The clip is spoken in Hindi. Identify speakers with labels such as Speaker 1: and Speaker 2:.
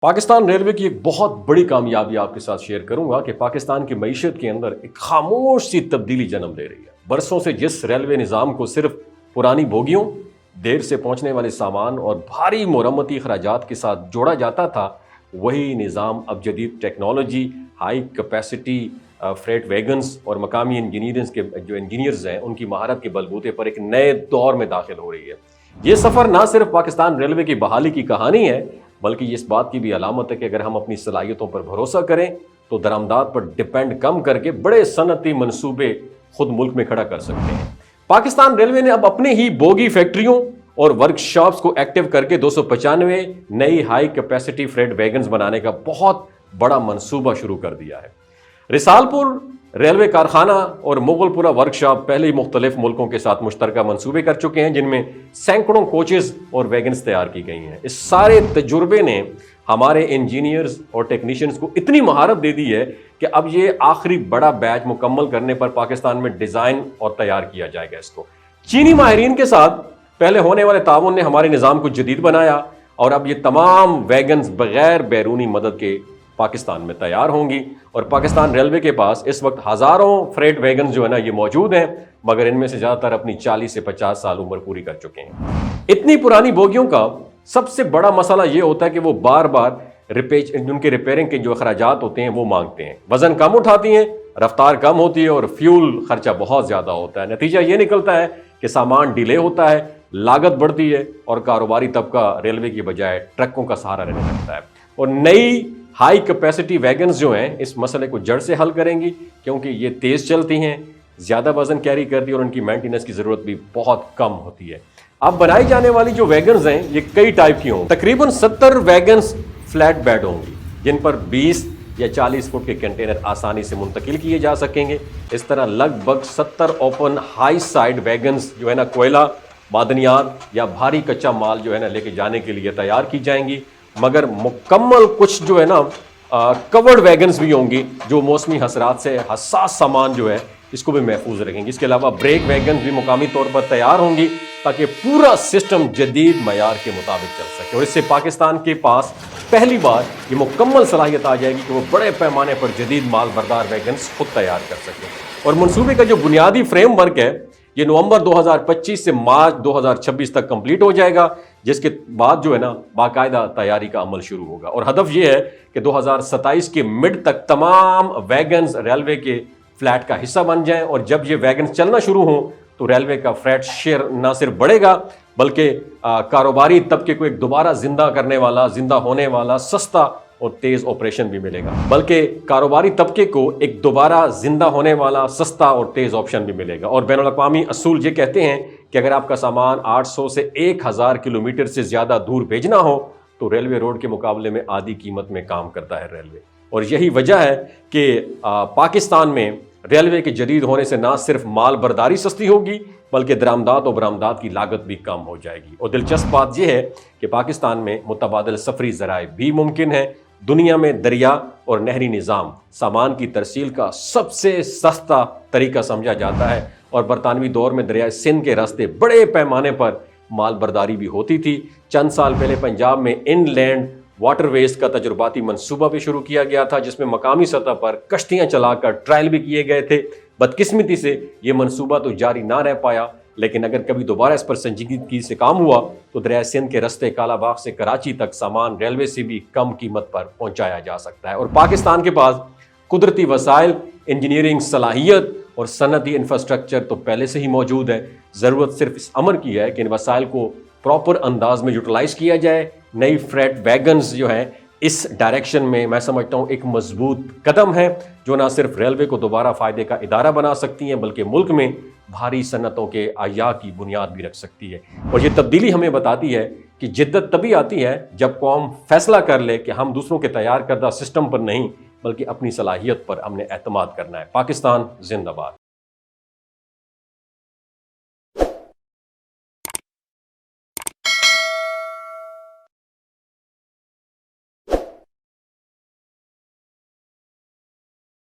Speaker 1: पाकिस्तान रेलवे की एक बहुत बड़ी कामयाबी आपके साथ शेयर करूंगा कि पाकिस्तान की मईशत के अंदर एक खामोश सी तब्दीली जन्म ले रही है। बरसों से जिस रेलवे निज़ाम को सिर्फ पुरानी बोगियों, देर से पहुंचने वाले सामान और भारी मरम्मती अखराजात के साथ जोड़ा जाता था, वही निज़ाम अब जदीद technology, high capacity freight wagons और मकामी इंजीनियर्स हैं उनकी महारत के बलबूते पर एक नए दौर में दाखिल हो रही है। ये सफ़र ना सिर्फ पाकिस्तान रेलवे की बहाली की कहानी है, बल्कि इस बात की भी अलामत है कि अगर हम अपनी सलाहियतों पर भरोसा करें तो दरामदात पर डिपेंड कम करके बड़े सनती मंसूबे खुद मुल्क में खड़ा कर सकते हैं। पाकिस्तान रेलवे ने अब अपने ही बोगी फैक्ट्रियों और वर्कशॉप्स को एक्टिव करके 295 नई हाई कैपेसिटी फ्रेट वैगन्स बनाने का बहुत बड़ा मंसूबा शुरू कर दिया है। रिसालपुर रेलवे कारखाना और मुगलपुरा वर्कशॉप पहले ही मुख्तलिफ मुल्कों के साथ मुश्तरका मंसूबे कर चुके हैं, जिनमें सैकड़ों कोचेज और वैगन्स तैयार की गई हैं। इस सारे तजुर्बे ने हमारे इंजीनियर्स और टेक्नीशियंस को इतनी महारत दे दी है कि अब ये आखिरी बड़ा बैच मुकम्मल करने पर पाकिस्तान में डिज़ाइन और तैयार किया जाएगा। इसको चीनी माहिरीन के साथ पहले होने वाले ताउन ने हमारे निज़ाम को जदीद बनाया और अब ये तमाम वैगन्स बगैर बैरूनी मदद के पाकिस्तान में तैयार होंगी। और पाकिस्तान रेलवे के पास इस वक्त हज़ारों फ्रेट वैगन्स जो है ना ये मौजूद हैं, मगर इनमें से ज़्यादातर अपनी 40 से 50 साल उम्र पूरी कर चुके हैं। इतनी पुरानी बोगियों का सबसे बड़ा मसला ये होता है कि वो बार बार उनके रिपेयरिंग के जो अखराजात होते हैं वो मांगते हैं। वजन कम उठाती हैं, रफ्तार कम होती है और फ्यूल खर्चा बहुत ज़्यादा होता है। नतीजा ये निकलता है कि सामान डिले होता है, लागत बढ़ती है और कारोबारी तबका रेलवे की बजाय ट्रकों का सहारा लेने लगता है। और नई हाई कैपेसिटी वैगन्स जो हैं इस मसले को जड़ से हल करेंगी, क्योंकि ये तेज़ चलती हैं, ज़्यादा वजन कैरी करती है और उनकी मेंटेनेंस की ज़रूरत भी बहुत कम होती है। अब बनाई जाने वाली जो वैगन्स हैं ये कई टाइप की होंगी। तकरीबन 70 वैगन्स फ्लैट बेड होंगी, जिन पर 20 या 40 फुट के कंटेनर आसानी से मुंतकिल किए जा सकेंगे। इस तरह लगभग 70 ओपन हाई साइड वैगन्स जो है ना कोयला, मादनियात या भारी कच्चा माल जो है ना लेके जाने के लिए तैयार की जाएंगी। मगर मुकम्मल कुछ जो है ना कवर्ड वैगन्स भी होंगी जो मौसमी हसरात से हसास सामान जो है इसको भी महफूज रखेंगी। इसके अलावा ब्रेक वैगन्स भी मुकामी तौर पर तैयार होंगी ताकि पूरा सिस्टम जदीद मयार के मुताबिक चल सके। और इससे पाकिस्तान के पास पहली बार ये मुकम्मल सलाहियत आ जाएगी कि वो बड़े पैमाने पर जदीद माल बरदार वैगन्स खुद तैयार कर सकें। और मनसूबे का जो बुनियादी फ्रेमवर्क है ये नवंबर 2025 से मार्च 2026 तक कंप्लीट हो जाएगा, जिसके बाद जो है ना बाकायदा तैयारी का अमल शुरू होगा। और हदफ ये है कि 2027 के मिड तक तमाम वैगन्स रेलवे के फ्लैट का हिस्सा बन जाएं। और जब ये वैगन्स चलना शुरू हों तो रेलवे का फ्रेट शेयर ना सिर्फ बढ़ेगा बल्कि कारोबारी तबके को एक दोबारा जिंदा होने वाला सस्ता और तेज ऑपरेशन भी मिलेगा। बल्कि कारोबारी तबके को एक दोबारा जिंदा होने वाला सस्ता और तेज ऑप्शन भी मिलेगा। और बैनुल अक़वामी असूल ये कहते हैं कि अगर आपका सामान 800 से 1000 किलोमीटर से ज़्यादा दूर भेजना हो तो रेलवे रोड के मुकाबले में आधी कीमत में काम करता है रेलवे। और यही वजह है कि पाकिस्तान में रेलवे के जदीद होने से ना सिर्फ माल बरदारी सस्ती होगी बल्कि दरामदात और बरामदात की लागत भी कम हो जाएगी। और दिलचस्प बात यह है कि पाकिस्तान में मुतबादिल सफरी ज़राए भी मुमकिन है। दुनिया में दरिया और नहरी निज़ाम सामान की तरसील का सबसे सस्ता तरीका समझा जाता है। और बरतानवी दौर में दरिया सिंध के रास्ते बड़े पैमाने पर माल बरदारी भी होती थी। चंद साल पहले पंजाब में इनलैंड वाटरवेज का तजुर्बाती मंसूबा भी शुरू किया गया था, जिसमें मकामी सतह पर कश्तियाँ चलाकर ट्रायल भी किए गए थे। बदकिस्मती से ये मंसूबा तो जारी ना रह पाया, लेकिन अगर कभी दोबारा इस पर संजीदगी से काम हुआ तो दरिया सिंध के रास्ते कालाबाग से कराची तक सामान रेलवे से भी कम कीमत पर पहुंचाया जा सकता है। और पाकिस्तान के पास कुदरती वसाइल, इंजीनियरिंग सलाहियत और सनती इंफ्रास्ट्रक्चर तो पहले से ही मौजूद है। ज़रूरत सिर्फ इस अमर की है कि इन वसाइल को प्रॉपर अंदाज में यूटिलाइज किया जाए। नई फ्रेट वैगन्स जो हैं इस डायरेक्शन में मैं समझता हूँ एक मजबूत कदम है जो ना सिर्फ रेलवे को दोबारा फ़ायदे का इदारा बना सकती हैं बल्कि मुल्क में भारी सनतों के आया की बुनियाद भी रख सकती है। और ये तब्दीली हमें बताती है कि जिद्दत तभी आती है जब कौम फैसला कर ले कि हम दूसरों के तैयार करदा सिस्टम पर नहीं बल्कि अपनी सलाहियत पर हमने एतमाद करना है। पाकिस्तान जिंदाबाद।